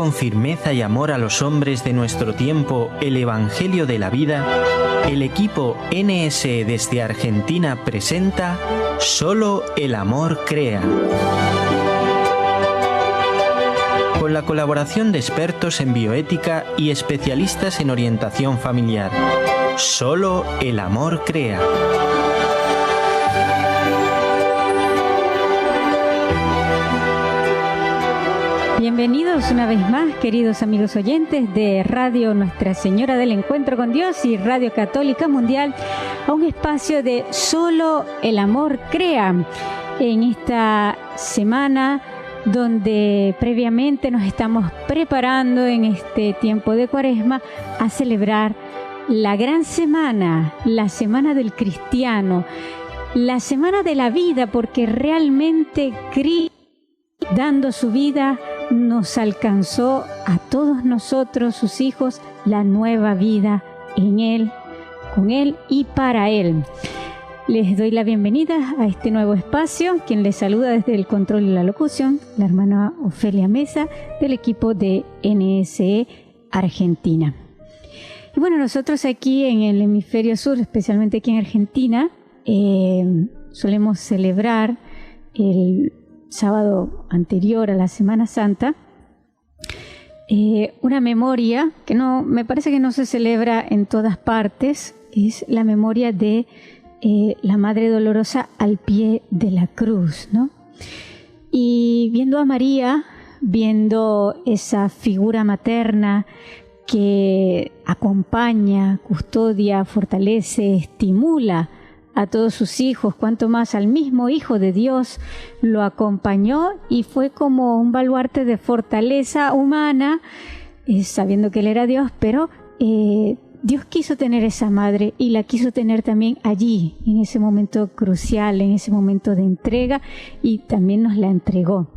con firmeza y amor a los hombres de nuestro tiempo el Evangelio de la vida, el equipo NSE desde Argentina presenta Solo el amor crea. Con la colaboración de expertos en bioética y especialistas en orientación familiar. Solo el amor crea. Bienvenidos una vez más, queridos amigos oyentes de Radio Nuestra Señora del Encuentro con Dios y Radio Católica Mundial, a un espacio de Solo el Amor Crea. En esta semana donde previamente nos estamos preparando en este tiempo de Cuaresma a celebrar la gran semana, la semana del cristiano, la semana de la vida, porque realmente Cristo, dando su vida, nos alcanzó a todos nosotros, sus hijos, la nueva vida en Él, con Él y para Él. Les doy la bienvenida a este nuevo espacio. Quien les saluda desde el control y la locución, la hermana Ofelia Mesa, del equipo de NSE Argentina. Y bueno, nosotros aquí en el hemisferio sur, especialmente aquí en Argentina, solemos celebrar el sábado anterior a la Semana Santa, una memoria que no me parece que no se celebra en todas partes. Es la memoria de la Madre Dolorosa al pie de la cruz, ¿no? Y viendo a María, viendo esa figura materna que acompaña, custodia, fortalece, estimula a todos sus hijos, cuanto más al mismo Hijo de Dios, lo acompañó y fue como un baluarte de fortaleza humana, sabiendo que Él era Dios, pero Dios quiso tener esa madre y la quiso tener también allí, en ese momento crucial, en ese momento de entrega, y también nos la entregó.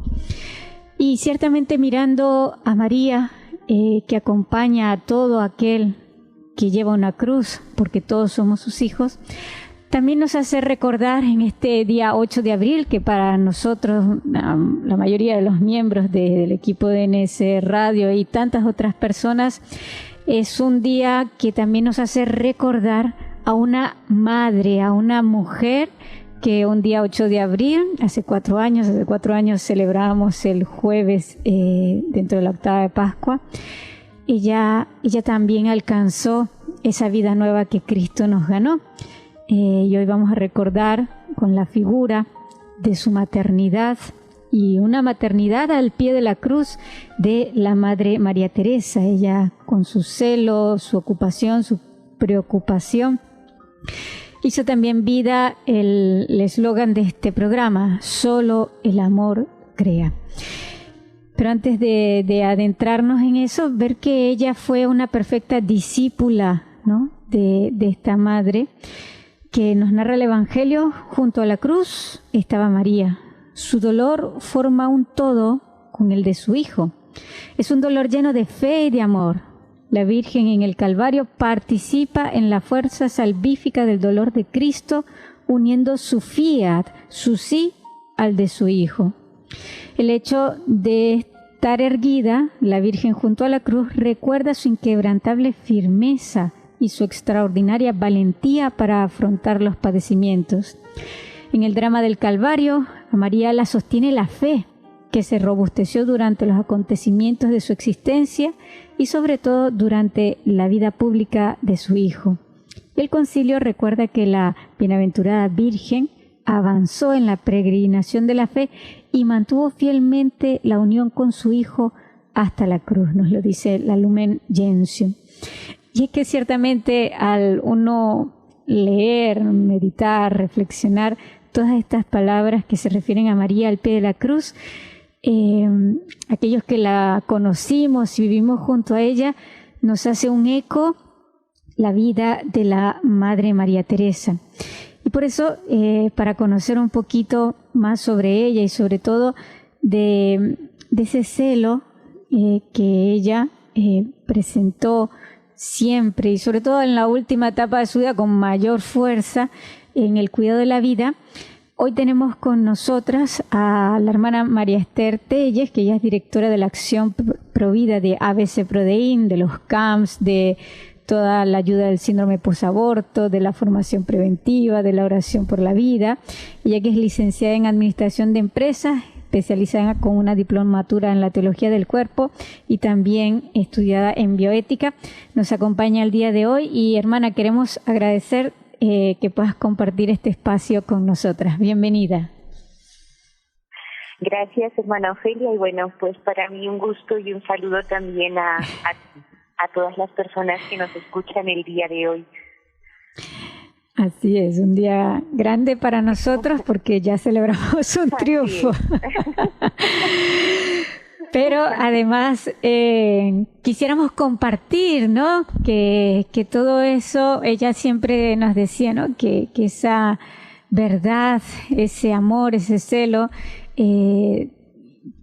Y ciertamente mirando a María, que acompaña a todo aquel que lleva una cruz, porque todos somos sus hijos, también nos hace recordar en este día 8 de abril, que para nosotros, la mayoría de los miembros del equipo de NS Radio y tantas otras personas, es un día que también nos hace recordar a una madre, a una mujer que un día 8 de abril, hace 4 años celebrábamos el jueves dentro de la octava de Pascua. Ella también alcanzó esa vida nueva que Cristo nos ganó. Y hoy vamos a recordar con la figura de su maternidad, y una maternidad al pie de la cruz de la Madre María Teresa. Ella, con su celo, su ocupación, su preocupación, hizo también vida el eslogan de este programa: Solo el amor crea. Pero antes de adentrarnos en eso, ver que ella fue una perfecta discípula, ¿no?, de esta madre que nos narra el Evangelio. Junto a la cruz estaba María. Su dolor forma un todo con el de su Hijo. Es un dolor lleno de fe y de amor. La Virgen en el Calvario participa en la fuerza salvífica del dolor de Cristo, uniendo su fiat, su sí, al de su Hijo. El hecho de estar erguida, la Virgen junto a la cruz, recuerda su inquebrantable firmeza y su extraordinaria valentía para afrontar los padecimientos. En el drama del Calvario, a María la sostiene la fe, que se robusteció durante los acontecimientos de su existencia y sobre todo durante la vida pública de su Hijo. El concilio recuerda que la bienaventurada Virgen avanzó en la peregrinación de la fe y mantuvo fielmente la unión con su Hijo hasta la cruz, nos lo dice la Lumen Gentium. Y es que ciertamente al uno leer, meditar, reflexionar todas estas palabras que se refieren a María al pie de la cruz, aquellos que la conocimos y vivimos junto a ella, nos hace un eco la vida de la Madre María Teresa. Y por eso, para conocer un poquito más sobre ella y sobre todo de ese celo que ella presentó siempre, y sobre todo en la última etapa de su vida con mayor fuerza en el cuidado de la vida, Hoy tenemos con nosotras a la hermana María Esther Telles, que ella es directora de la Acción Provida de ABC Prodeín, de los CAMPS, de toda la ayuda del síndrome posaborto, de la formación preventiva, de la oración por la vida. Ella que es licenciada en Administración de Empresas, especializada con una diplomatura en la teología del cuerpo y también estudiada en bioética. Nos acompaña el día de hoy y, hermana, queremos agradecer que puedas compartir este espacio con nosotras. Bienvenida. Gracias, hermana Ofelia, y bueno, pues para mí un gusto y un saludo también a todas las personas que nos escuchan el día de hoy. Así es, un día grande para nosotros porque ya celebramos un triunfo. Pero además quisiéramos compartir, ¿no? Que todo eso, ella siempre nos decía, ¿no? Que esa verdad, ese amor, ese celo,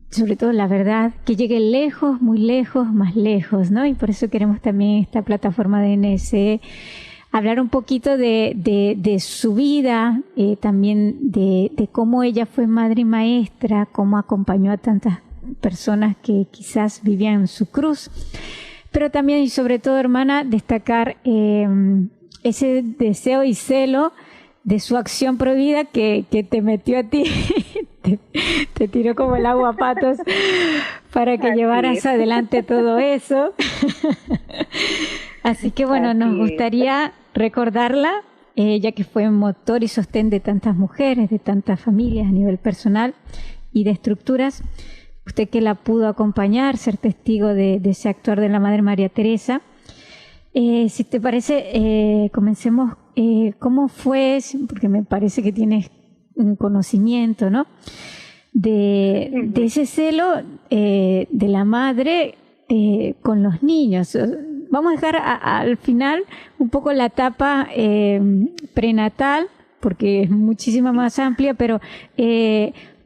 sobre todo la verdad, que llegue lejos, muy lejos, más lejos, ¿no? Y por eso queremos también esta plataforma de NSE hablar un poquito de su vida, también de cómo ella fue madre y maestra, cómo acompañó a tantas personas que quizás vivían en su cruz, pero también y sobre todo, hermana, destacar ese deseo y celo de su acción provida que te metió a ti, te tiró como el agua a patos para que llevaras adelante todo eso. Así que bueno, nos gustaría recordarla, ya que fue motor y sostén de tantas mujeres, de tantas familias a nivel personal y de estructuras. Usted que la pudo acompañar, ser testigo de ese actuar de la Madre María Teresa. Si te parece, comencemos. ¿Cómo fue? Porque me parece que tienes un conocimiento, ¿no? De ese celo de la madre con los niños. Vamos a dejar al final un poco la etapa prenatal, porque es muchísima más amplia, pero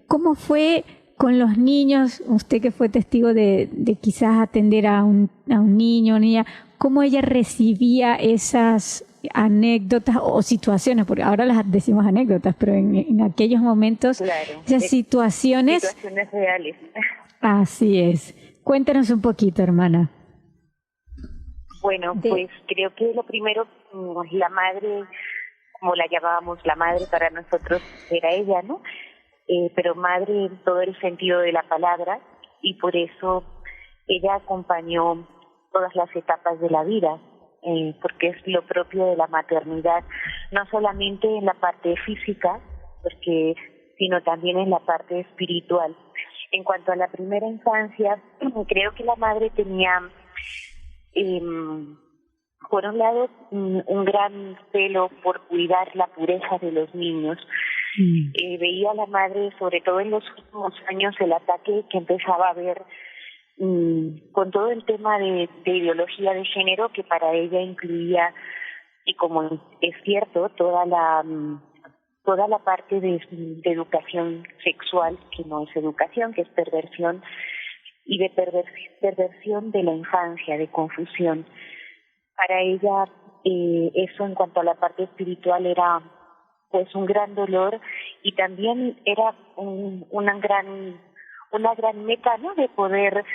¿cómo fue con los niños? Usted que fue testigo de quizás atender a un niño o niña, ¿cómo ella recibía esas anécdotas o situaciones? Porque ahora las decimos anécdotas, pero en aquellos momentos, claro, esas situaciones reales. Así es. Cuéntanos un poquito, hermana. Bueno, pues creo que lo primero, la madre, como la llamábamos, la madre para nosotros era ella, ¿no? Pero madre en todo el sentido de la palabra, y por eso ella acompañó todas las etapas de la vida, porque es lo propio de la maternidad, no solamente en la parte física, sino también en la parte espiritual. En cuanto a la primera infancia, creo que la madre tenía, por un lado, un gran celo por cuidar la pureza de los niños. Veía a la madre, sobre todo en los últimos años, el ataque que empezaba a haber con todo el tema de ideología de género, que para ella incluía, y como es cierto, toda la parte de educación sexual, que no es educación, que es perversión, y de perversión de la infancia, de confusión. Para ella eso, en cuanto a la parte espiritual, era pues un gran dolor, y también era una gran meta, ¿no? de poder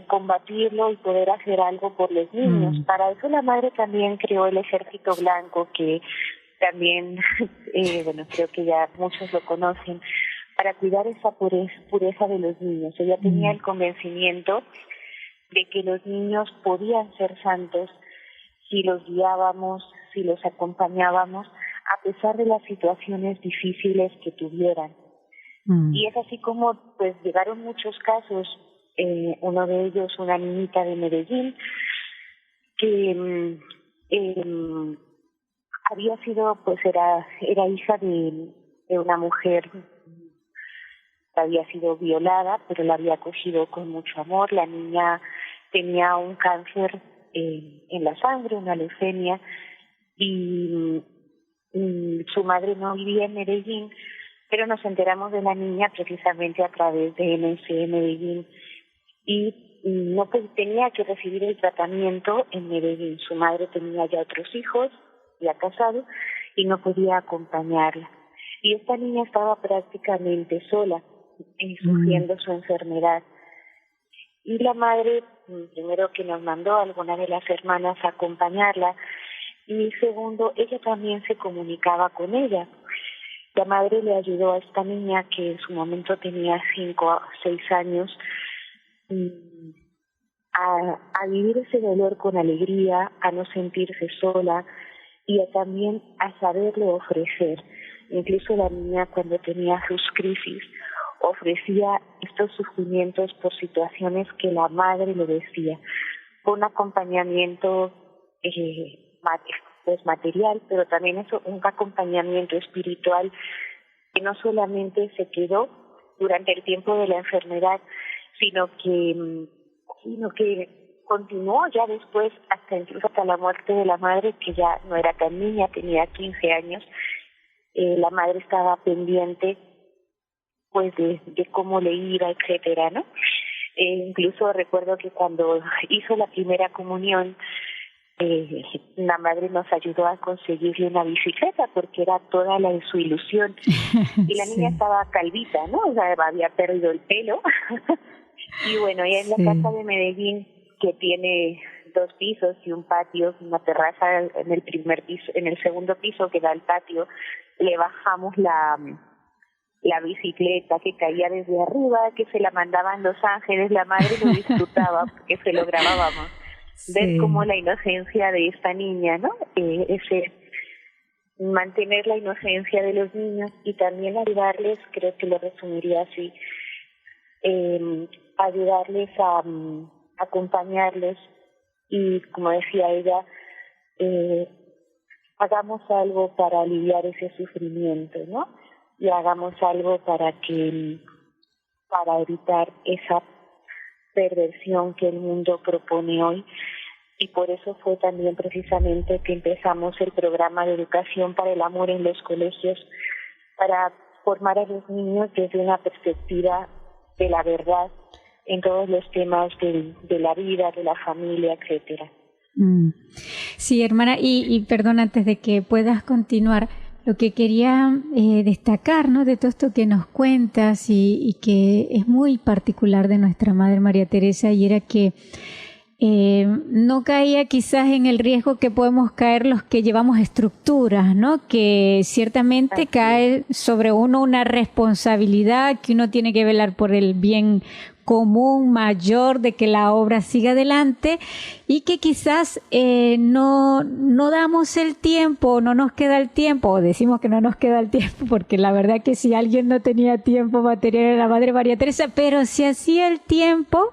combatirlo y poder hacer algo por los niños. Para eso la madre también creó el Ejército Blanco, que también creo que ya muchos lo conocen, para cuidar esa pureza de los niños. Ella tenía el convencimiento de que los niños podían ser santos si los guiábamos, si los acompañábamos, a pesar de las situaciones difíciles que tuvieran. Y es así como pues llegaron muchos casos, uno de ellos una niñita de Medellín, que había sido, pues era hija de una mujer que había sido violada, pero la había acogido con mucho amor. La niña tenía un cáncer en la sangre, una leucemia, y su madre no vivía en Medellín, pero nos enteramos de la niña precisamente a través de NSE Medellín, y no tenía que recibir el tratamiento en Medellín. Su madre tenía ya otros hijos, ya casado, y no podía acompañarla. y esta niña estaba prácticamente sola, sufriendo su enfermedad. Y la madre, primero que nos mandó a alguna de las hermanas a acompañarla, y segundo, ella también se comunicaba con ella. La madre le ayudó a esta niña, que en su momento tenía 5 o 6 años, a vivir ese dolor con alegría, a no sentirse sola y también a saberle ofrecer. Incluso la niña, cuando tenía sus crisis, ofrecía estos sufrimientos por situaciones que la madre le decía, con un acompañamiento pues material, pero también eso, un acompañamiento espiritual que no solamente se quedó durante el tiempo de la enfermedad, sino que continuó ya después, incluso hasta la muerte de la madre, que ya no era tan niña, tenía 15 años. La madre estaba pendiente pues de cómo le iba, etcétera, ¿no? Incluso recuerdo que cuando hizo la primera comunión, la madre nos ayudó a conseguirle una bicicleta porque era toda su ilusión. Y la niña estaba calvita, ¿no? O sea, había perdido el pelo. Y bueno, ella en la casa de Medellín, que tiene 2 pisos y un patio, una terraza en el primer piso, en el segundo piso que da al patio, le bajamos la bicicleta que caía desde arriba, que se la mandaban Los Ángeles. La madre lo disfrutaba porque se lo grabábamos. Ver cómo la inocencia de esta niña, ¿no? Mantener la inocencia de los niños y también ayudarles, creo que lo resumiría así, ayudarles a acompañarles y, como decía ella, hagamos algo para aliviar ese sufrimiento, ¿no? Y hagamos algo para evitar esa perversión que el mundo propone hoy. Y por eso fue también precisamente que empezamos el programa de educación para el amor en los colegios, para formar a los niños desde una perspectiva de la verdad en todos los temas de la vida, de la familia, etcétera. Sí, hermana, y perdón, antes de que puedas continuar, lo que quería destacar, ¿no?, de todo esto que nos cuentas y que es muy particular de nuestra Madre María Teresa, y era que no caía quizás en el riesgo que podemos caer los que llevamos estructuras, ¿no? Que ciertamente cae sobre uno una responsabilidad, que uno tiene que velar por el bien común mayor, de que la obra siga adelante, y que quizás no damos el tiempo, no nos queda el tiempo, o decimos que no nos queda el tiempo, porque la verdad que si alguien no tenía tiempo material era la Madre María Teresa, pero si hacía el tiempo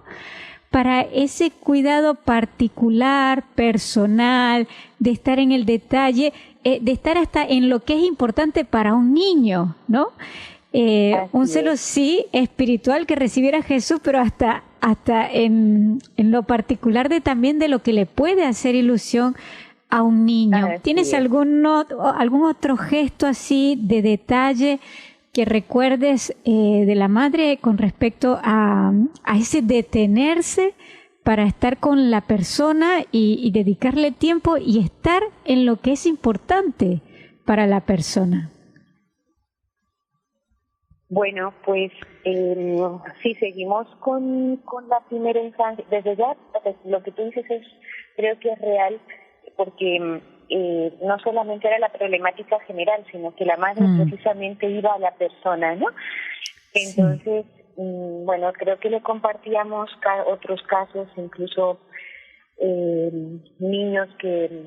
para ese cuidado particular, personal, de estar en el detalle, de estar hasta en lo que es importante para un niño, ¿no? Un celo sí espiritual que recibiera a Jesús, pero hasta en lo particular también de lo que le puede hacer ilusión a un niño. ¿Tienes algún otro gesto así de detalle que recuerdes de la madre con respecto a ese detenerse para estar con la persona y dedicarle tiempo y estar en lo que es importante para la persona? Bueno, pues sí, seguimos con la primera infancia. Desde ya, lo que tú dices creo que es real, porque no solamente era la problemática general, sino que la madre precisamente iba a la persona, ¿no? Entonces, bueno, creo que le compartíamos otros casos, incluso niños que,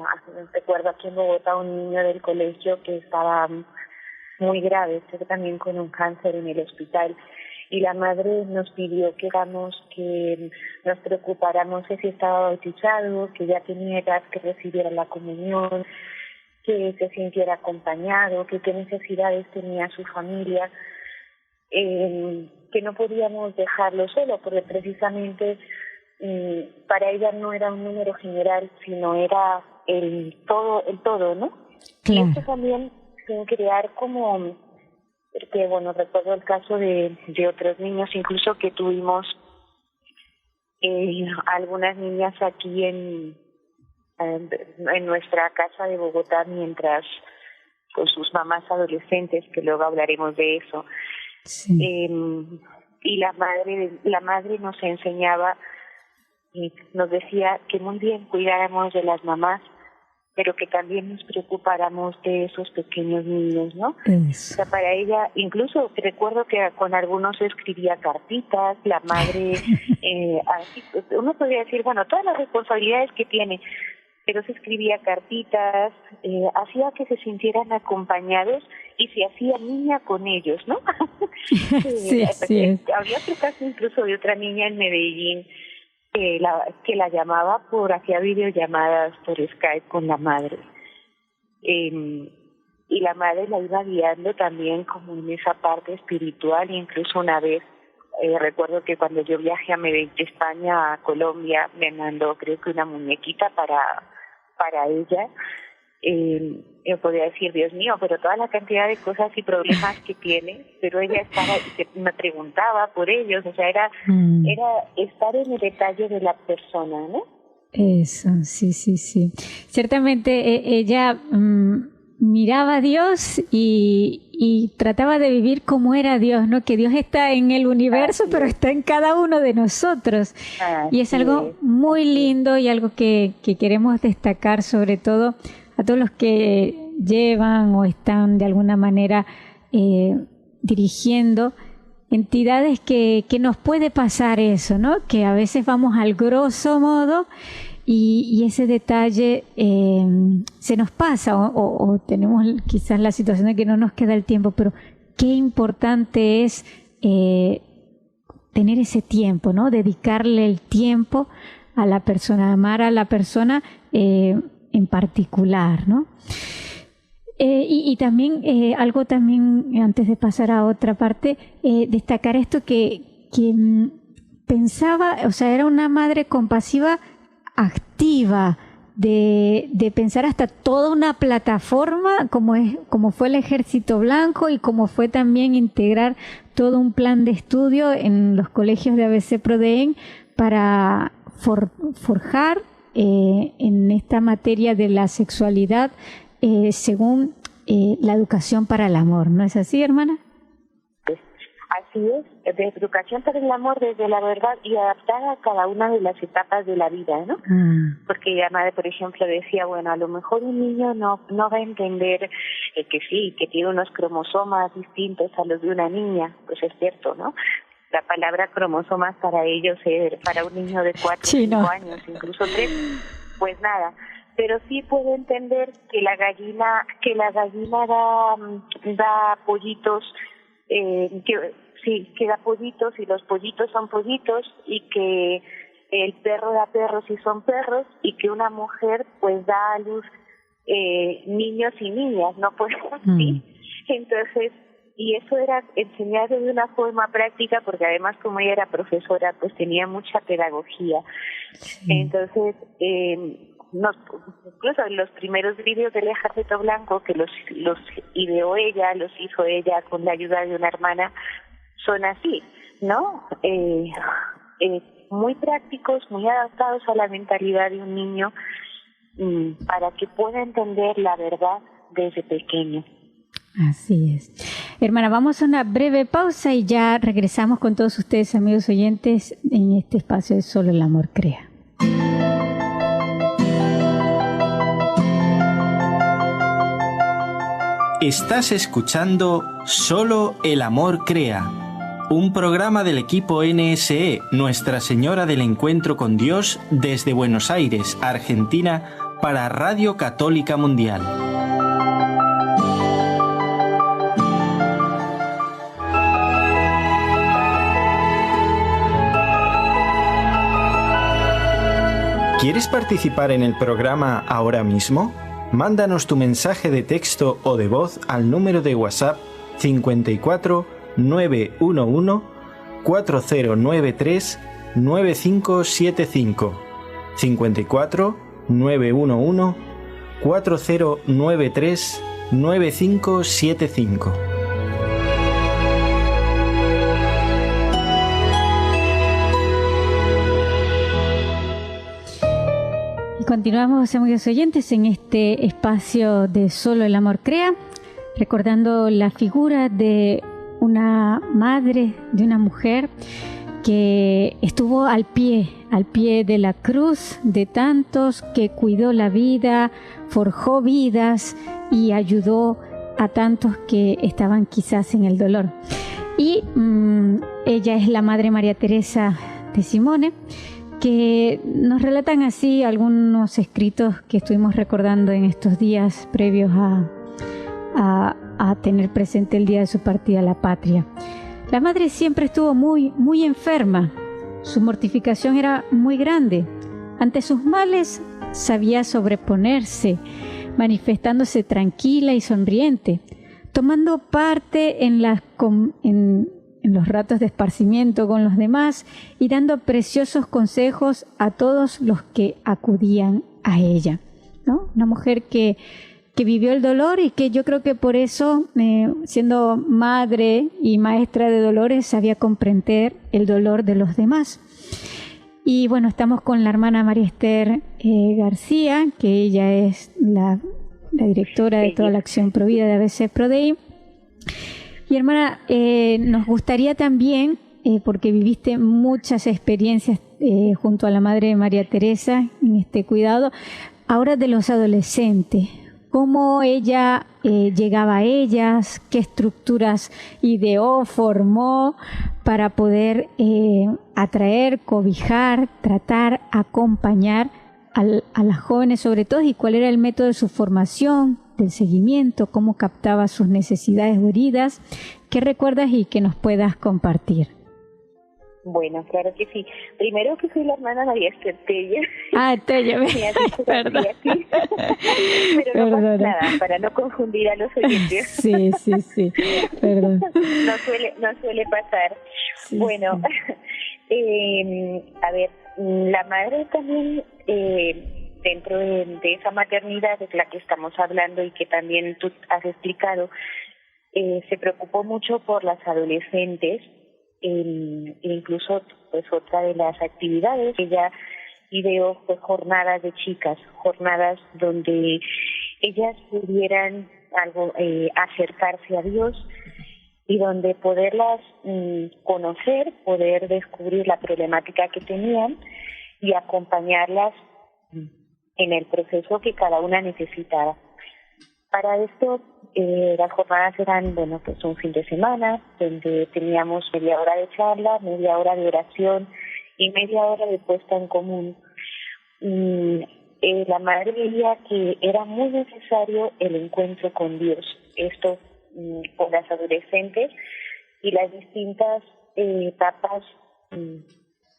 recuerdo aquí en Bogotá, un niño del colegio que estaba muy grave, también con un cáncer en el hospital, y la madre nos pidió que nos preocupáramos de si estaba bautizado, que ya tenía edad, que recibiera la comunión, que se sintiera acompañado, que qué necesidades tenía su familia, que no podíamos dejarlo solo, porque precisamente para ella no era un número general, sino era el todo, ¿no? Claro. Y esto también sin crear porque bueno, recuerdo el caso de otros niños, incluso que tuvimos algunas niñas aquí en nuestra casa de Bogotá mientras sus mamás adolescentes, que luego hablaremos de eso. Sí. Y la madre nos enseñaba y nos decía que muy bien cuidáramos de las mamás, pero que también nos preocupáramos de esos pequeños niños, ¿no? Eso. O sea, para ella, incluso recuerdo que con algunos escribía cartitas, la madre, así, uno podría decir, bueno, todas las responsabilidades que tiene, pero se escribía cartitas, hacía que se sintieran acompañados y se hacía niña con ellos, ¿no? Sí, así es. Había otro caso incluso de otra niña en Medellín que la llamaba hacía videollamadas por Skype con la madre. Y la madre la iba guiando también como en esa parte espiritual. Incluso una vez, recuerdo que cuando yo viajé a Medellín, España, a Colombia, me mandó creo que una muñequita para ella. Yo podía decir, Dios mío, pero toda la cantidad de cosas y problemas que tiene, pero ella estaba y me preguntaba por ellos, o sea, era estar en el detalle de la persona, ¿no? Eso, sí. Ciertamente ella miraba a Dios y trataba de vivir como era Dios, ¿no? Que Dios está en el universo, pero está en cada uno de nosotros. Y es algo muy lindo y algo que queremos destacar, sobre todo a todos los que llevan o están de alguna manera dirigiendo entidades que nos puede pasar eso, ¿no? Que a veces vamos al grosso modo y ese detalle se nos pasa o tenemos quizás la situación de que no nos queda el tiempo, pero qué importante es tener ese tiempo, ¿no? Dedicarle el tiempo a la persona, amar a la persona en particular, ¿no? Y también, algo también, antes de pasar a otra parte, destacar esto que pensaba, o sea, era una madre compasiva activa, de pensar hasta toda una plataforma, como fue el Ejército Blanco y como fue también integrar todo un plan de estudio en los colegios de ABC Prodeén para forjar en esta materia de la sexualidad según la educación para el amor. ¿No es así, hermana? Así es, de educación para el amor desde la verdad y adaptada a cada una de las etapas de la vida, ¿no? Porque la madre, por ejemplo, decía, bueno, a lo mejor un niño no va a entender que sí, que tiene unos cromosomas distintos a los de una niña, pues es cierto, ¿no? La palabra cromosomas para ellos, para un niño de 4 o 5 años, incluso 3, pues nada. Pero sí puedo entender que la gallina da pollitos, que da pollitos y los pollitos son pollitos y que el perro da perros y son perros y que una mujer pues da a luz niños y niñas, ¿no? Pues sí. Entonces, y eso era enseñado de una forma práctica porque además como ella era profesora pues tenía mucha pedagogía. Sí. Entonces, incluso los primeros vídeos del Ejército Blanco que los ideó ella, los hizo ella con la ayuda de una hermana, son así, ¿no? Muy prácticos, muy adaptados a la mentalidad de un niño para que pueda entender la verdad desde pequeño. Así es. Hermana, vamos a una breve pausa y ya regresamos con todos ustedes, amigos oyentes, en este espacio de Solo el Amor Crea. Estás escuchando Solo el Amor Crea, un programa del equipo NSE, Nuestra Señora del Encuentro con Dios, desde Buenos Aires, Argentina, para Radio Católica Mundial. ¿Quieres participar en el programa ahora mismo? Mándanos tu mensaje de texto o de voz al número de WhatsApp 54 911 4093 9575 54 911 4093 9575. Continuamos, amigos oyentes, en este espacio de Solo el Amor Crea. recordando la figura de una madre, de una mujer que estuvo al pie de la cruz de tantos, que cuidó la vida, forjó vidas y ayudó a tantos que estaban quizás en el dolor. Y ella es la Madre María Teresa de Simone, que nos relatan así algunos escritos que estuvimos recordando en estos días previos a tener presente el día de su partida a la patria. La madre siempre estuvo muy enferma. Su mortificación era muy grande. Ante sus males sabía sobreponerse, manifestándose tranquila y sonriente, tomando parte en los ratos de esparcimiento con los demás y dando preciosos consejos a todos los que acudían a ella, ¿no? Una mujer que vivió el dolor y que yo creo que por eso, siendo madre y maestra de dolores, sabía comprender el dolor de los demás. Y bueno, estamos con la hermana María Esther García, que ella es la directora de toda la acción Provida de ABC ProDei. Y hermana, nos gustaría también, porque viviste muchas experiencias junto a la Madre María Teresa en este cuidado, ahora de los adolescentes. ¿Cómo ella llegaba a ellas? ¿Qué estructuras ideó, formó para poder atraer, cobijar, tratar, acompañar a las jóvenes sobre todo? ¿Y cuál era el método de su formación, del seguimiento? ¿Cómo captaba sus necesidades o heridas? ¿Qué recuerdas y que nos puedas compartir? Bueno, claro que sí. Primero que soy la hermana María Esther Tella. Tella, perdón. Pero no pasa nada, para no confundir a los oyentes. Sí, perdón. No suele pasar. Sí, bueno, sí. A ver, la madre también, dentro de esa maternidad de la que estamos hablando y que también tú has explicado, se preocupó mucho por las adolescentes. Incluso pues otra de las actividades que ella ideó fue jornadas de chicas, jornadas donde ellas pudieran acercarse a Dios y donde poderlas conocer, poder descubrir la problemática que tenían y acompañarlas en el proceso que cada una necesitaba. Para esto, las jornadas eran, pues un fin de semana, donde teníamos media hora de charla, media hora de oración y media hora de puesta en común. La madre veía que era muy necesario el encuentro con Dios, esto con las adolescentes y las distintas etapas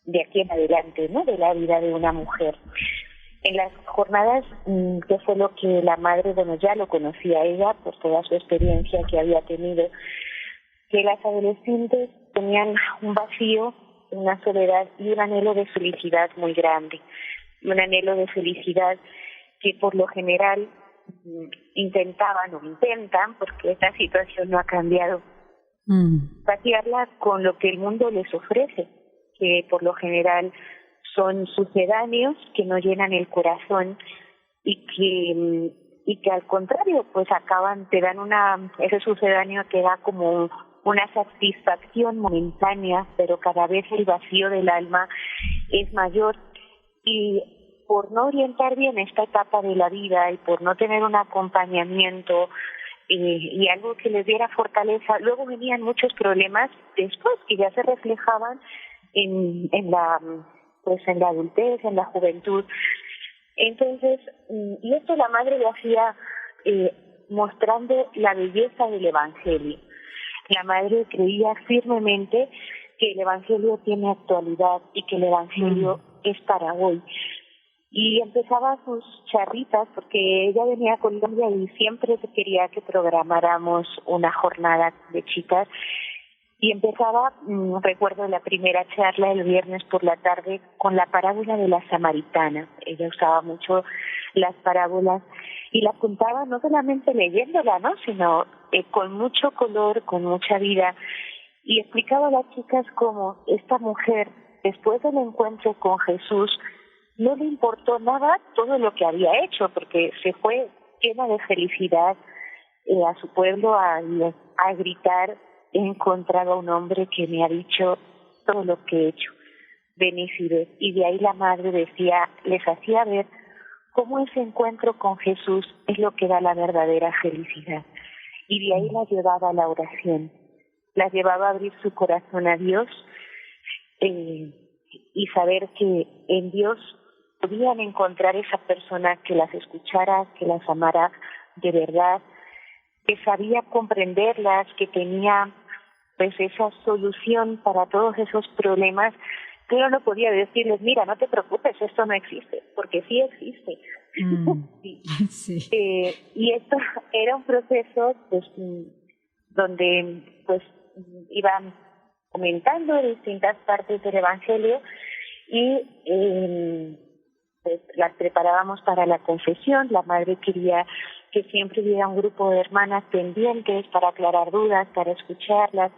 de aquí en adelante, ¿no?, de la vida de una mujer. En las jornadas, que fue lo que la madre, ya lo conocía ella por toda su experiencia que había tenido, que las adolescentes tenían un vacío, una soledad y un anhelo de felicidad muy grande. Un anhelo de felicidad que por lo general intentan, porque esta situación no ha cambiado, saciarla con lo que el mundo les ofrece, que por lo general son sucedáneos que no llenan el corazón y que al contrario pues te dan ese sucedáneo te da como una satisfacción momentánea, pero cada vez el vacío del alma es mayor. Y por no orientar bien esta etapa de la vida y por no tener un acompañamiento y algo que les diera fortaleza, luego venían muchos problemas después que ya se reflejaban en la adultez, en la juventud. Entonces, y esto la madre lo hacía mostrando la belleza del Evangelio. La madre creía firmemente que el Evangelio tiene actualidad y que el Evangelio es para hoy. Y empezaba sus charritas, porque ella venía a Colombia y siempre quería que programáramos una jornada de chicas. Y empezaba, recuerdo la primera charla el viernes por la tarde con la parábola de la samaritana. Ella usaba mucho las parábolas y la contaba no solamente leyéndola, ¿no?, sino con mucho color, con mucha vida. Y explicaba a las chicas cómo esta mujer, después del encuentro con Jesús, no le importó nada todo lo que había hecho, porque se fue llena de felicidad, a su pueblo a gritar: he encontrado a un hombre que me ha dicho todo lo que he hecho, venid y ved. Y de ahí la madre les hacía ver cómo ese encuentro con Jesús es lo que da la verdadera felicidad. Y de ahí las llevaba a la oración, las llevaba a abrir su corazón a Dios, y saber que en Dios podían encontrar esa persona que las escuchara, que las amara de verdad, que sabía comprenderlas, que tenía pues esa solución para todos esos problemas, que uno no podía decirles: mira, no te preocupes, esto no existe, porque sí existe. Sí. Sí. Y esto era un proceso pues donde pues iban comentando distintas partes del Evangelio y pues las preparábamos para la confesión. La madre quería que siempre hubiera un grupo de hermanas pendientes para aclarar dudas, para escucharlas,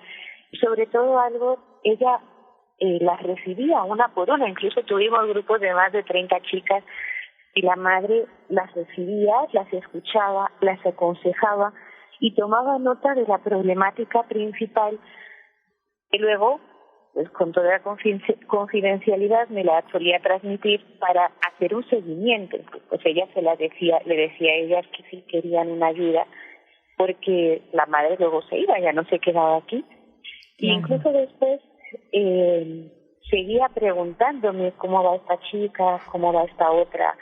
y sobre todo ella las recibía una por una. Incluso tuvimos grupos de más de 30 chicas y la madre las recibía, las escuchaba, las aconsejaba y tomaba nota de la problemática principal, y luego pues con toda confidencialidad me la solía transmitir para hacer un seguimiento. Pues ella le decía a ellas que sí querían una ayuda, porque la madre luego se iba, ya no se quedaba aquí. Y incluso después seguía preguntándome cómo va esta chica, cómo va esta otra.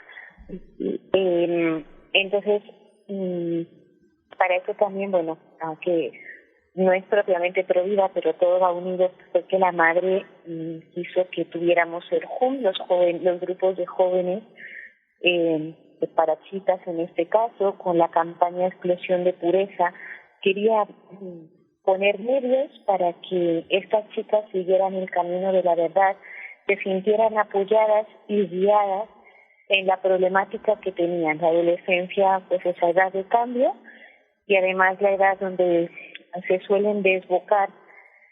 Entonces, para eso también, bueno, aunque no es propiamente Provida, pero todo va unido, fue que la madre quiso que tuviéramos el JUM, los grupos de jóvenes, para chicas en este caso, con la campaña Explosión de Pureza. Quería poner medios para que estas chicas siguieran el camino de la verdad, se sintieran apoyadas y guiadas en la problemática que tenían. La adolescencia, pues esa edad de cambio, y además la edad donde se suelen desbocar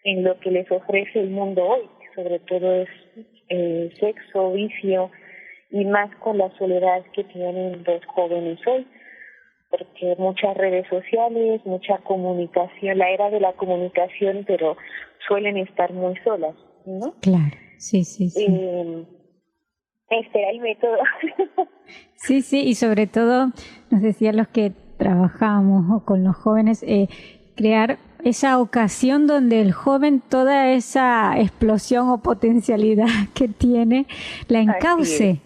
en lo que les ofrece el mundo hoy, sobre todo es sexo, vicio, y más con la soledad que tienen los jóvenes hoy, porque muchas redes sociales, mucha comunicación, la era de la comunicación, pero suelen estar muy solas, ¿no? Claro, sí. Este era el método. Sí, y sobre todo, nos decían los que trabajamos con los jóvenes, crear esa ocasión donde el joven toda esa explosión o potencialidad que tiene la encauce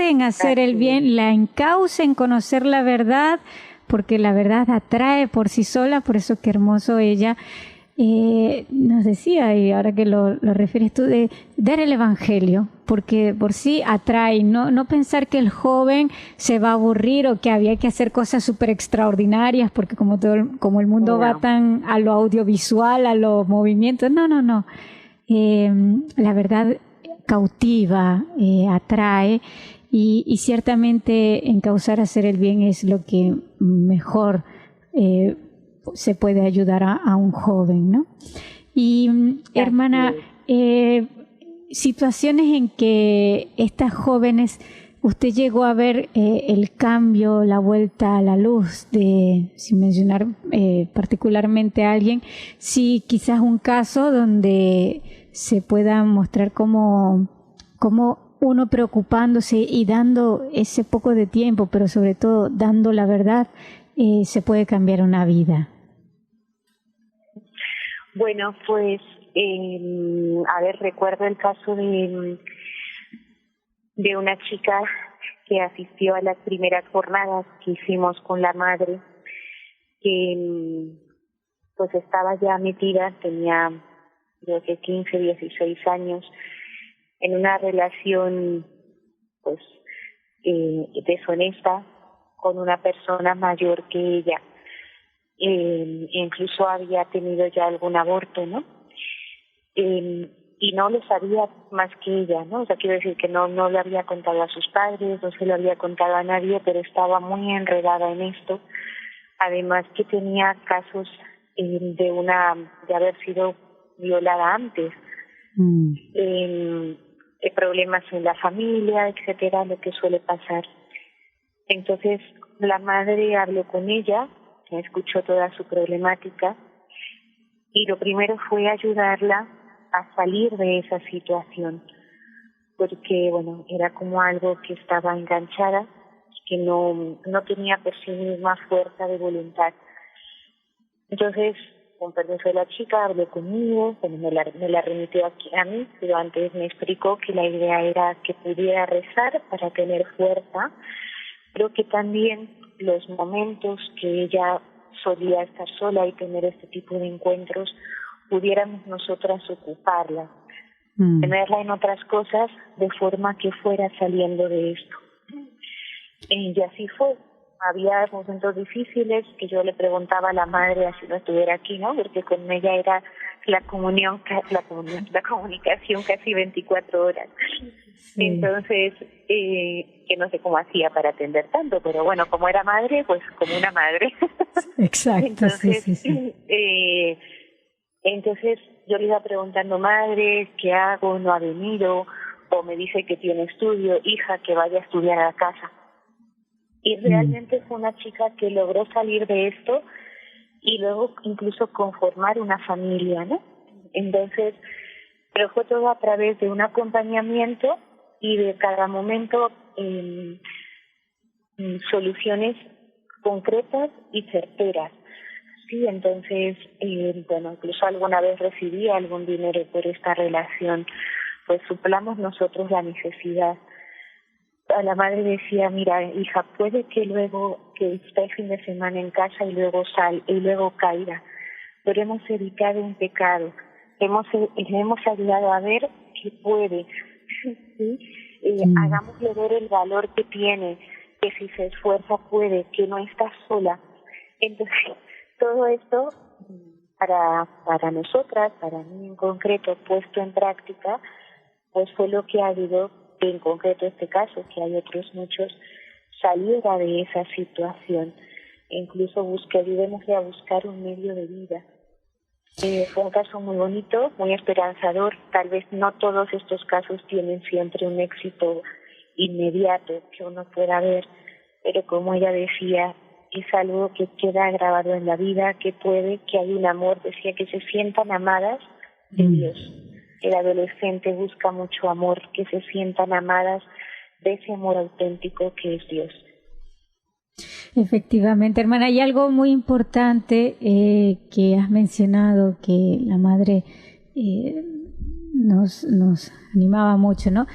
en hacer el bien, la encauce en conocer la verdad, porque la verdad atrae por sí sola. Por eso qué hermoso ella nos decía, y ahora que lo refieres tú, de dar el Evangelio, porque por sí atrae, no pensar que el joven se va a aburrir o que había que hacer cosas súper extraordinarias, porque como el mundo va tan a lo audiovisual, a los movimientos, no. La verdad cautiva, atrae, y ciertamente encauzar a hacer el bien es lo que mejor se puede ayudar a un joven, ¿no? Y hermana, situaciones en que estas jóvenes, usted llegó a ver el cambio, la vuelta a la luz, sin mencionar particularmente a alguien, sí, quizás un caso donde se pueda mostrar cómo uno preocupándose y dando ese poco de tiempo, pero sobre todo dando la verdad, se puede cambiar una vida. Bueno, pues, recuerdo el caso de una chica que asistió a las primeras jornadas que hicimos con la madre, que pues estaba ya metida, tenía creo que 15, 16 años, en una relación pues deshonesta con una persona mayor que ella. Incluso había tenido ya algún aborto, ¿no? Y no lo sabía más que ella, ¿no? O sea, quiero decir que no le había contado a sus padres, no se lo había contado a nadie, pero estaba muy enredada en esto. Además que tenía casos de haber sido violada antes, problemas en la familia, etcétera, lo que suele pasar. Entonces la madre habló con ella me escuchó toda su problemática y lo primero fue ayudarla a salir de esa situación, porque bueno, era como algo que estaba enganchada, que no tenía por sí misma fuerza de voluntad. Entonces, con permiso de la chica, habló conmigo, bueno, me la remitió aquí a mí, pero antes me explicó que la idea era que pudiera rezar para tener fuerza, pero que también los momentos que ella solía estar sola y tener este tipo de encuentros, pudiéramos nosotras ocuparla, tenerla en otras cosas de forma que fuera saliendo de esto. Y así fue. Había momentos difíciles que yo le preguntaba a la madre así no estuviera aquí, ¿no? Porque con ella era la comunicación casi 24 horas. Sí. Entonces, que no sé cómo hacía para atender tanto, pero bueno, como era madre, pues como una madre. Exacto. Entonces, sí. Entonces yo le iba preguntando, madre, ¿qué hago? No ha venido, o me dice que tiene estudio, hija, que vaya a estudiar a la casa. Y realmente fue una chica que logró salir de esto y luego incluso conformar una familia, ¿no? Entonces, pero fue todo a través de un acompañamiento y de cada momento soluciones concretas y certeras. Sí, entonces, bueno, incluso alguna vez recibí algún dinero por esta relación, pues suplamos nosotros la necesidad. A la madre decía, mira, hija, puede que luego que esté el fin de semana en casa y luego caiga, pero hemos evitado un pecado, le hemos ayudado a ver que puede, ¿sí? Hagámosle ver el valor que tiene, que si se esfuerza puede, que no está sola. Entonces, todo esto para nosotras, para mí en concreto, puesto en práctica, pues fue lo que ayudó que en concreto este caso, que hay otros muchos, saliera de esa situación. Incluso ayudémosle a buscar un medio de vida. Fue un caso muy bonito, muy esperanzador. Tal vez no todos estos casos tienen siempre un éxito inmediato que uno pueda ver, pero como ella decía, es algo que queda grabado en la vida, que hay un amor, decía que se sientan amadas de Dios. El adolescente busca mucho amor, que se sientan amadas de ese amor auténtico que es Dios. Efectivamente, hermana, hay algo muy importante que has mencionado, que la madre nos animaba mucho, ¿no?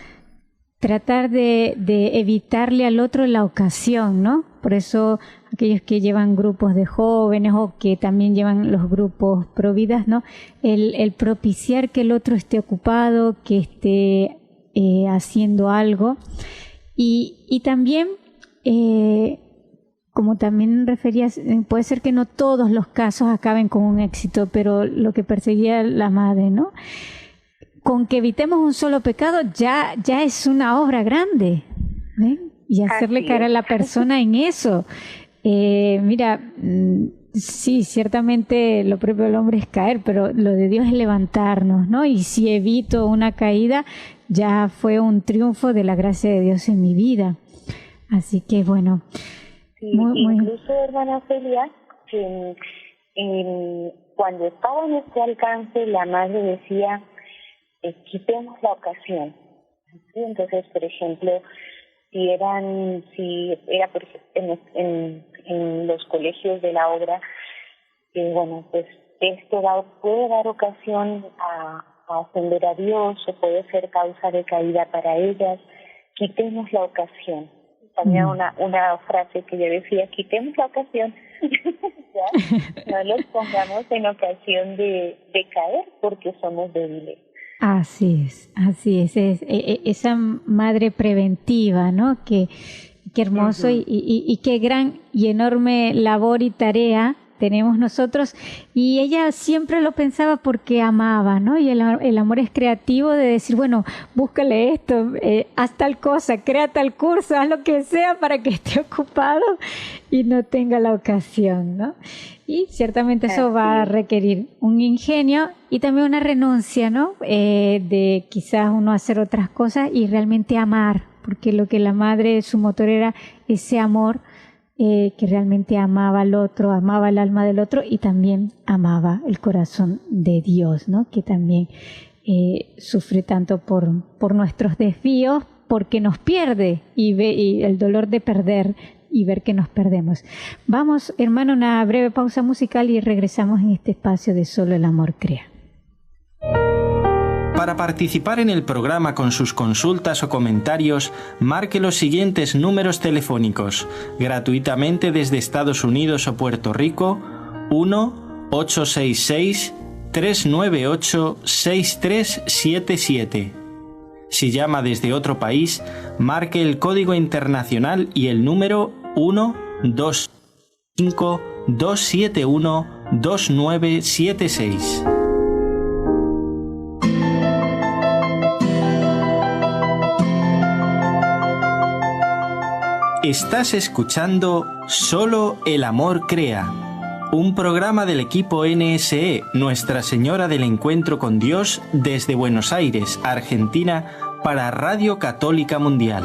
Tratar de evitarle al otro la ocasión, ¿no? Por eso aquellos que llevan grupos de jóvenes o que también llevan los grupos providas, ¿no? El propiciar que el otro esté ocupado, que esté haciendo algo. Y también, como también referías, puede ser que no todos los casos acaben con un éxito, pero lo que perseguía la madre, ¿no? Con que evitemos un solo pecado ya es una obra grande, ¿ven? Y hacerle caer a la persona en eso. Mira, sí, ciertamente lo propio del hombre es caer, pero lo de Dios es levantarnos, ¿no? Y si evito una caída, ya fue un triunfo de la gracia de Dios en mi vida. Así que bueno. Sí, incluso, hermana Celia, que cuando estaba en este alcance, la madre decía, quitemos la ocasión. ¿Sí? Entonces, por ejemplo, si era por ejemplo, en los colegios de la obra, bueno, pues esto puede dar ocasión a ofender a Dios o puede ser causa de caída para ellas. Quitemos la ocasión. También una frase que yo decía, quitemos la ocasión. ¿Ya? No los pongamos en ocasión de caer porque somos débiles. Así es. Esa madre preventiva, ¿no? Qué hermoso y qué gran y enorme labor y tarea tenemos nosotros. Y ella siempre lo pensaba porque amaba, ¿no? Y el amor es creativo de decir, bueno, búscale esto, haz tal cosa, crea tal curso, haz lo que sea para que esté ocupado y no tenga la ocasión, ¿no? Y ciertamente eso va a requerir un ingenio y también una renuncia, ¿no? De quizás uno hacer otras cosas y realmente amar, porque lo que la madre, su motor era ese amor que realmente amaba al otro, amaba el alma del otro y también amaba el corazón de Dios, ¿no? Que también sufre tanto por nuestros desvíos, porque nos pierde y el dolor de perder y ver que nos perdemos. Vamos, hermano, a una breve pausa musical y regresamos en este espacio de Solo el Amor Crea. Para participar en el programa con sus consultas o comentarios, marque los siguientes números telefónicos, gratuitamente desde Estados Unidos o Puerto Rico: 1-866-398-6377. Si llama desde otro país, marque el código internacional y el número 1-25271-2976. Estás escuchando Solo el Amor Crea, un programa del equipo NSE Nuestra Señora del Encuentro con Dios desde Buenos Aires, Argentina, para Radio Católica Mundial.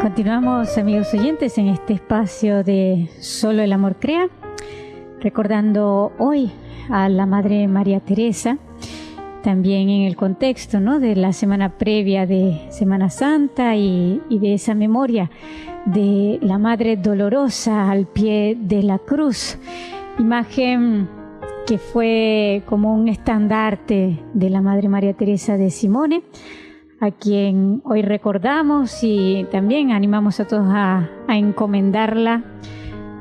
Continuamos, amigos oyentes, en este espacio de Solo el Amor Crea, recordando hoy a la Madre María Teresa, también en el contexto, ¿no?, de la semana previa de Semana Santa y de esa memoria de la Madre Dolorosa al pie de la cruz, imagen que fue como un estandarte de la Madre María Teresa de Simone, a quien hoy recordamos y también animamos a todos a encomendarla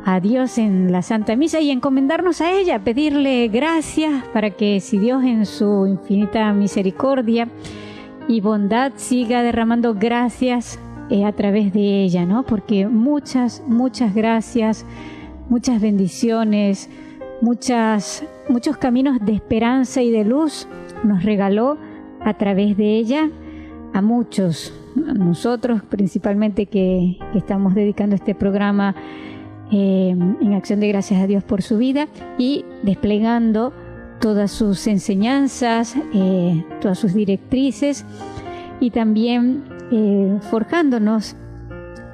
a Dios en la Santa Misa y encomendarnos a ella, pedirle gracias para que, si Dios en su infinita misericordia y bondad siga derramando gracias a través de ella, ¿no? Porque muchas gracias, muchas bendiciones, muchos caminos de esperanza y de luz nos regaló a través de ella a muchos, a nosotros principalmente que estamos dedicando este programa en acción de gracias a Dios por su vida y desplegando todas sus enseñanzas, todas sus directrices y también forjándonos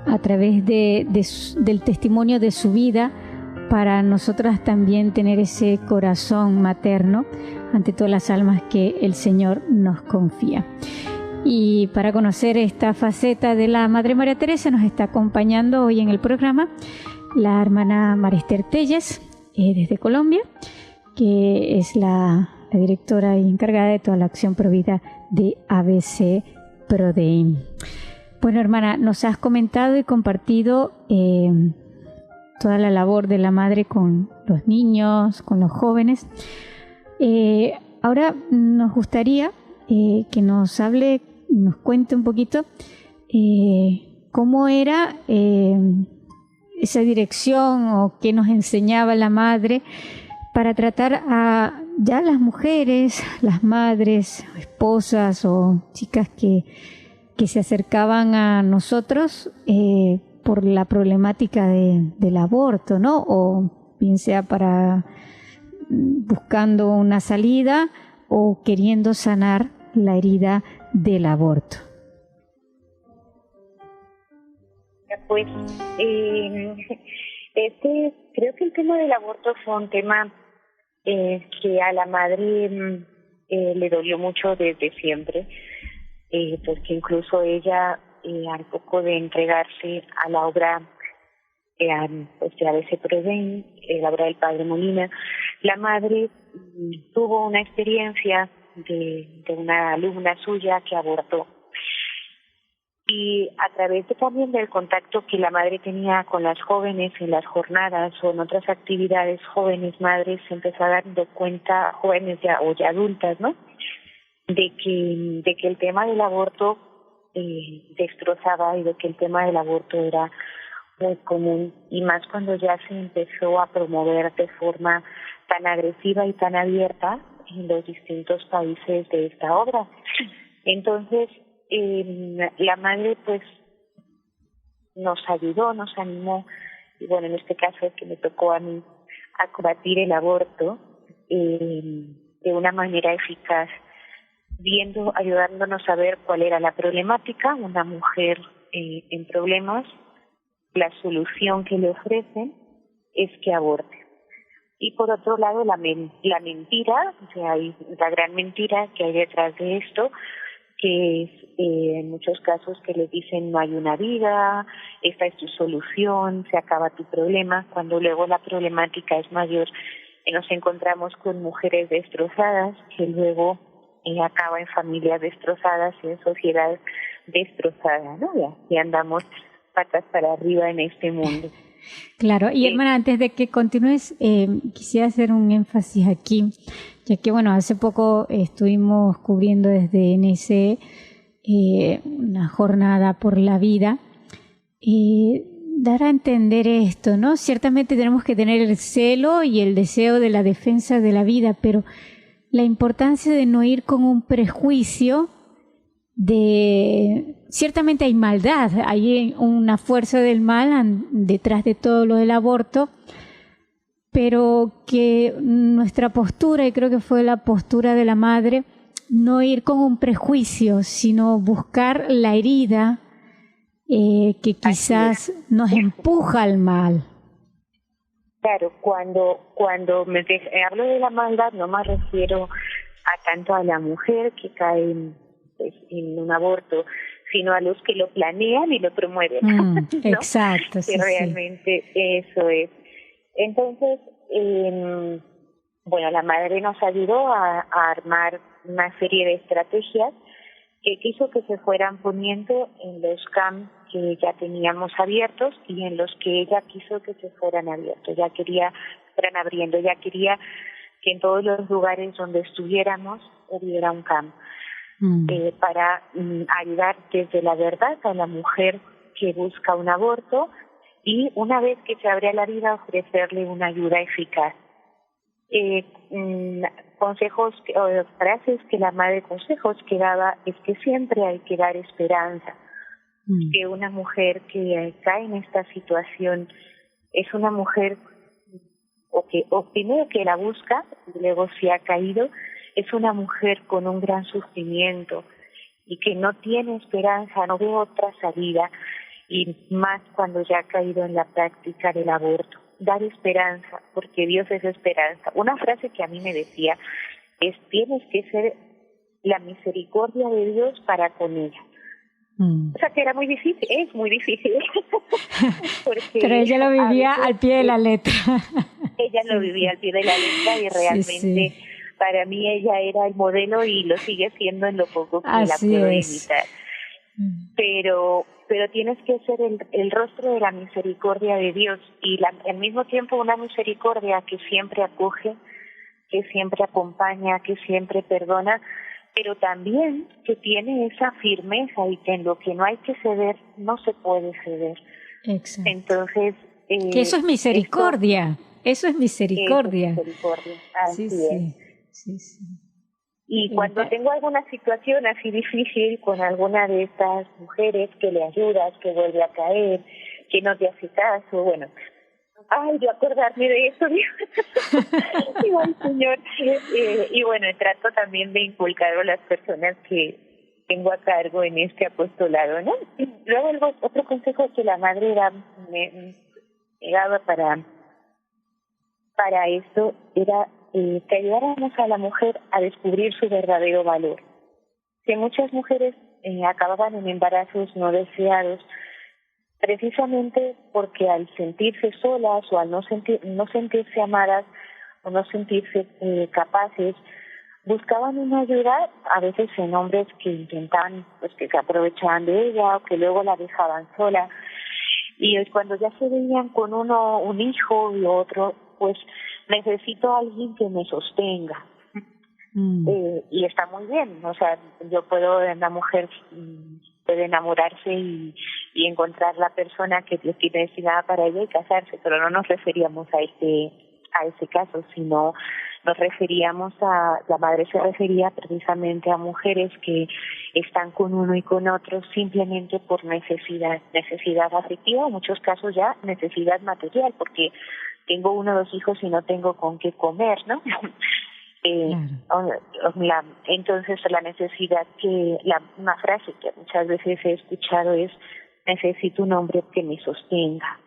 a través del testimonio de su vida para nosotras también tener ese corazón materno ante todas las almas que el Señor nos confía. Y para conocer esta faceta de la Madre María Teresa nos está acompañando hoy en el programa la hermana María Esther Telles desde Colombia, que es la directora y encargada de toda la acción provida de ABC Prodeim. Bueno, hermana, nos has comentado y compartido toda la labor de la madre con los niños, con los jóvenes. Ahora nos gustaría que nos cuente un poquito cómo era esa dirección o qué nos enseñaba la madre para tratar a ya las mujeres, las madres, esposas o chicas que se acercaban a nosotros por la problemática del aborto, ¿no? O bien sea para buscando una salida o queriendo sanar la herida del aborto. Pues creo que el tema del aborto fue un tema que a la madre le dolió mucho desde siempre, porque incluso ella al poco de entregarse a la obra de ABC Prodeim, la obra del Padre Molina, la madre tuvo una experiencia de una alumna suya que abortó. Y a través también del contacto que la madre tenía con las jóvenes en las jornadas o en otras actividades, jóvenes madres se empezó a dar cuenta, jóvenes ya adultas, ¿no?, de que el tema del aborto destrozaba y de que el tema del aborto era muy común, y más cuando ya se empezó a promover de forma tan agresiva y tan abierta en los distintos países de esta obra. Entonces, la madre pues nos ayudó, nos animó, y bueno, en este caso es que me tocó a mí a combatir el aborto de una manera eficaz, ayudándonos a ver cuál era la problemática, una mujer en problemas, la solución que le ofrecen es que aborte. Y por otro lado, la mentira, o sea, la gran mentira que hay detrás de esto, que es en muchos casos que les dicen no hay una vida, esta es tu solución, se acaba tu problema, cuando luego la problemática es mayor. Nos encontramos con mujeres destrozadas que luego acaban en familias destrozadas y en sociedades destrozadas, ¿no? Y andamos patas para arriba en este mundo. Claro, y hermana, antes de que continúes, quisiera hacer un énfasis aquí, ya que bueno, hace poco estuvimos cubriendo desde NSE una jornada por la vida, dar a entender esto, ¿no? Ciertamente tenemos que tener el celo y el deseo de la defensa de la vida, pero la importancia de no ir con un prejuicio ciertamente hay maldad, hay una fuerza del mal detrás de todo lo del aborto, pero que nuestra postura, y creo que fue la postura de la madre, no ir con un prejuicio, sino buscar la herida que quizás nos empuja al mal. Claro, cuando hablo de la maldad no me refiero a tanto a la mujer que cae en un aborto, sino a los que lo planean y lo promueven. ¿No? Exacto, sí, que realmente sí. Eso es. Entonces, la madre nos ayudó a armar una serie de estrategias que quiso que se fueran poniendo en los camps que ya teníamos abiertos y en los que ella quiso que se fueran abiertos. Fueran abriendo, ya quería que en todos los lugares donde estuviéramos hubiera un camp. Para ayudar desde la verdad a la mujer que busca un aborto y una vez que se abre la vida ofrecerle una ayuda eficaz. Consejos o frases que la madre daba es que siempre hay que dar esperanza, que una mujer que cae en esta situación es una mujer o primero que la busca, y luego si ha caído, es una mujer con un gran sufrimiento y que no tiene esperanza, no ve otra salida, y más cuando ya ha caído en la práctica del aborto. Dar esperanza, porque Dios es esperanza. Una frase que a mí me decía es: tienes que ser la misericordia de Dios para con ella. O sea que era muy difícil, es muy difícil. Porque pero ella lo vivía al pie de la letra. Ella lo vivía al pie de la letra y realmente para mí ella era el modelo y lo sigue siendo en lo poco que Así la puedo es. imitar. Pero tienes que ser el rostro de la misericordia de Dios y al mismo tiempo una misericordia que siempre acoge, que siempre acompaña, que siempre perdona, pero también que tiene esa firmeza y que en lo que no hay que ceder, no se puede ceder. Exacto. Entonces... que eso es misericordia, eso es misericordia. Eso es misericordia, así es. Sí. Y cuando tengo alguna situación así difícil con alguna de estas mujeres que le ayudas, que vuelve a caer, que no te hace caso, bueno... Ay, yo acordarme de eso, digo, ay, Señor. Y bueno, trato también de inculcar a las personas que tengo a cargo en este apostolado, ¿no? Luego otro consejo que la madre me daba para esto era que ayudáramos a la mujer a descubrir su verdadero valor. Que muchas mujeres acababan en embarazos no deseados, precisamente porque al sentirse solas o al no sentirse amadas o no sentirse capaces, buscaban una ayuda, a veces en hombres que intentaban, pues que se aprovechaban de ella o que luego la dejaban sola. Y cuando ya se veían con un hijo y otro, pues necesito a alguien que me sostenga. Y está muy bien, o sea, una mujer puede enamorarse y encontrar la persona que Dios tiene destinada para ella y casarse, pero no nos referíamos a ese caso, sino nos referíamos la madre se refería precisamente a mujeres que están con uno y con otro simplemente por necesidad afectiva, en muchos casos ya necesidad material, porque tengo 1 o 2 hijos y no tengo con qué comer, ¿no? Entonces la necesidad una frase que muchas veces he escuchado es: necesito un hombre que me sostenga.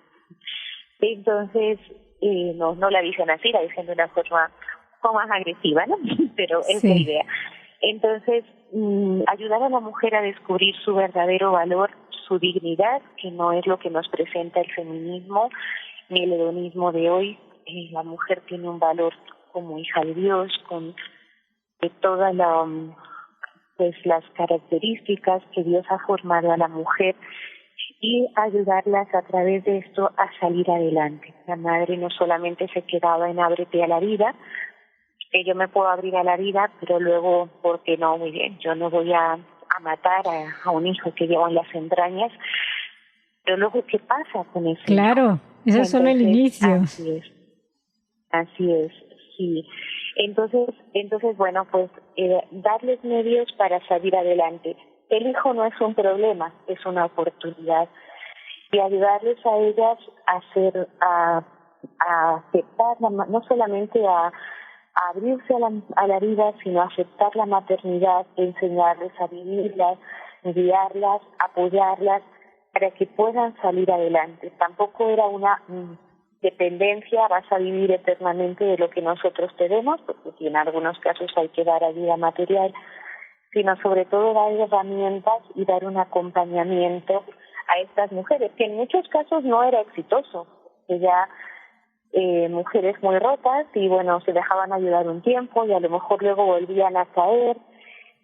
Entonces no la dicen así, la dicen de una forma un poco más agresiva, ¿no? Pero es la idea. Entonces ayudar a la mujer a descubrir su verdadero valor, su dignidad, que no es lo que nos presenta el feminismo ni el hedonismo de hoy. La mujer tiene un valor como hija de Dios, con todas las características que Dios ha formado a la mujer, y ayudarlas a través de esto a salir adelante. La madre no solamente se quedaba en ábrete a la vida, que yo me puedo abrir a la vida, pero luego, porque no, muy bien, yo no voy a matar a un hijo que llevo en las entrañas, pero luego, ¿qué pasa con ese Claro, hijo? eso es solo el inicio. Así es, sí. Entonces bueno, pues darles medios para salir adelante. El hijo no es un problema, es una oportunidad, y ayudarles a ellas a aceptar, no solamente a abrirse a la vida, sino a aceptar la maternidad, enseñarles a vivirla, guiarlas, apoyarlas, para que puedan salir adelante. Tampoco era una dependencia, vas a vivir eternamente de lo que nosotros tenemos, porque en algunos casos hay que dar ayuda material, sino sobre todo dar herramientas y dar un acompañamiento a estas mujeres, que en muchos casos no era exitoso, que ya mujeres muy rotas y bueno, se dejaban ayudar un tiempo y a lo mejor luego volvían a caer,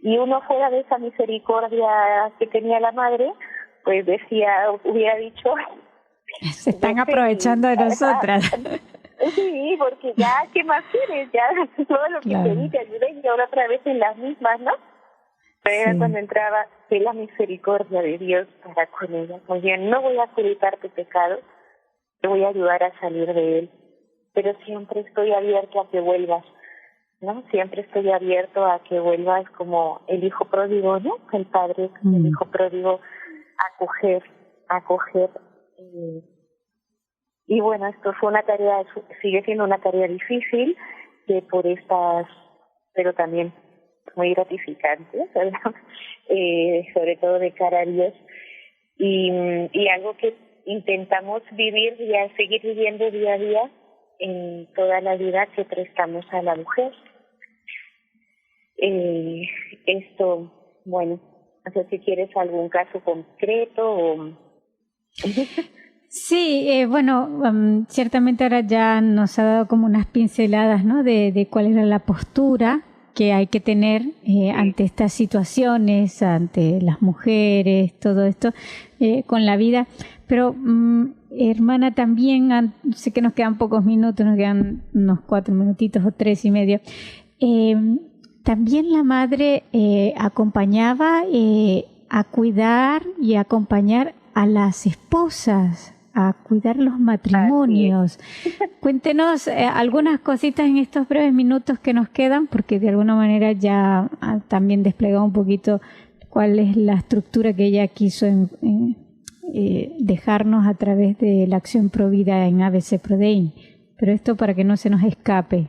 y uno fuera de esa misericordia que tenía la madre, pues hubiera dicho: se están aprovechando de nosotras. Sí, porque ya, ¿qué más quieres? Ya todo lo que te di te ayudé y ahora otra vez en las mismas, ¿no? Pero era cuando entraba la misericordia de Dios para con ella. Muy bien, no voy a ocultar tu pecado, te voy a ayudar a salir de él, pero siempre estoy abierto a que vuelvas, ¿no? Siempre estoy abierto a que vuelvas como el hijo pródigo, ¿no? El padre, el hijo pródigo, acoger Y bueno, esto fue una tarea, sigue siendo una tarea difícil, pero también muy gratificante, ¿verdad? Sobre todo de cara a Dios, y algo que intentamos vivir y a seguir viviendo día a día en toda la vida que prestamos a la mujer. Esto, bueno, no sé si quieres algún caso concreto o... Sí, bueno, ciertamente ahora ya nos ha dado como unas pinceladas, ¿no? De cuál era la postura que hay que tener ante estas situaciones, ante las mujeres, todo esto, con la vida. Pero, hermana, también, sé que nos quedan pocos minutos, nos quedan unos 4 minutitos o 3 y medio. También la madre acompañaba a cuidar y acompañar a las esposas, a cuidar los matrimonios. Cuéntenos algunas cositas en estos breves minutos que nos quedan, porque de alguna manera ya también desplegado un poquito cuál es la estructura que ella quiso dejarnos a través de la acción Provida en ABC Prodein. Pero esto para que no se nos escape.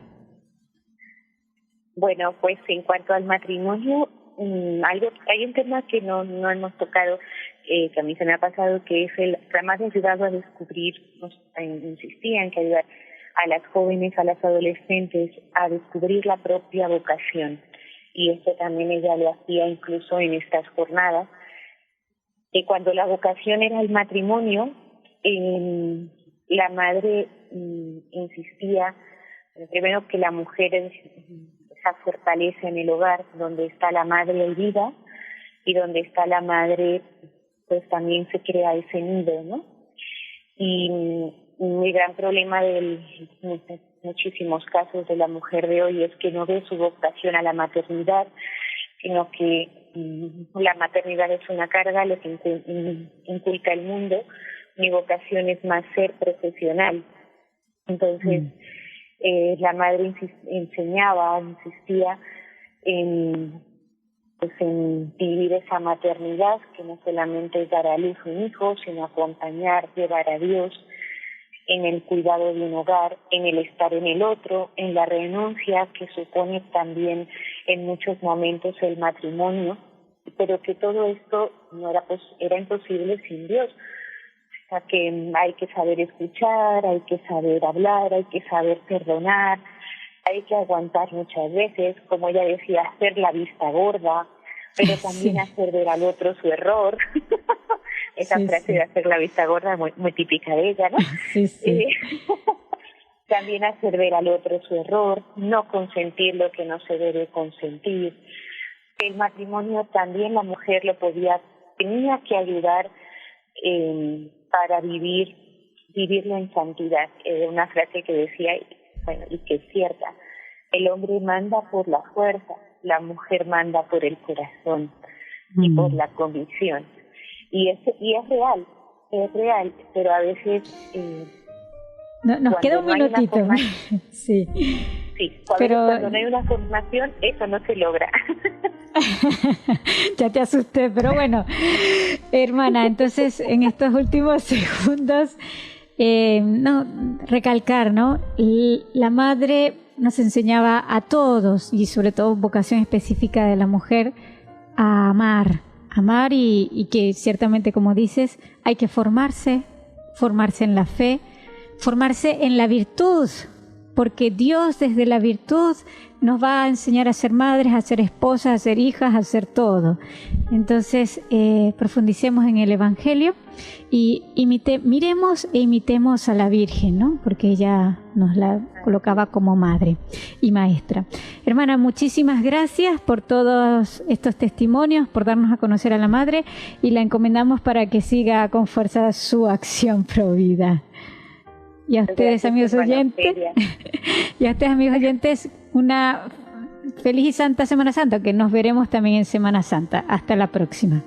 Bueno, pues en cuanto al matrimonio, hay un tema que no hemos tocado, que a mí se me ha pasado, que es la madre ha ayudado a descubrir, insistía en que ayudar a las jóvenes, a las adolescentes a descubrir la propia vocación, y esto también ella lo hacía incluso en estas jornadas, que cuando la vocación era el matrimonio, la madre insistía primero que la mujer esa fortaleza en el hogar, donde está la madre hay vida, y donde está la madre pues también se crea ese nido, ¿no? Y el gran problema de muchísimos casos de la mujer de hoy es que no ve su vocación a la maternidad, sino que la maternidad es una carga, lo que inculca el mundo. Mi vocación es más ser profesional. Entonces, la madre insistía en vivir esa maternidad, que no solamente es dar a luz un hijo, sino acompañar, llevar a Dios en el cuidado de un hogar, en el estar en el otro, en la renuncia que supone también en muchos momentos el matrimonio, pero que todo esto no era imposible sin Dios. O sea que hay que saber escuchar, hay que saber hablar, hay que saber perdonar, hay que aguantar muchas veces, como ella decía, hacer la vista gorda, pero también hacer ver al otro su error. Esa frase de hacer la vista gorda muy, muy típica de ella, ¿no? También hacer ver al otro su error, no consentir lo que no se debe consentir. El matrimonio también la mujer tenía que ayudar para vivirlo en santidad. Una frase que decía, y que es cierta, el hombre manda por la fuerza, la mujer manda por el corazón y por la convicción. Y es real, pero a veces... nos queda un minutito. Sí, cuando no hay una formación, eso no se logra. Ya te asusté, pero bueno, hermana, entonces en estos últimos segundos, recalcar, ¿no? La madre nos enseñaba a todos, y sobre todo vocación específica de la mujer, a amar y que ciertamente, como dices, hay que formarse en la fe, formarse en la virtud, porque Dios desde la virtud nos va a enseñar a ser madres, a ser esposas, a ser hijas, a ser todo. Entonces, profundicemos en el Evangelio y miremos e imitemos a la Virgen, ¿no? Porque ella nos la colocaba como madre y maestra. Hermana, muchísimas gracias por todos estos testimonios, por darnos a conocer a la Madre, y la encomendamos para que siga con fuerza su acción Provida. Y a ustedes, amigos oyentes, una feliz y santa Semana Santa, que nos veremos también en Semana Santa. Hasta la próxima.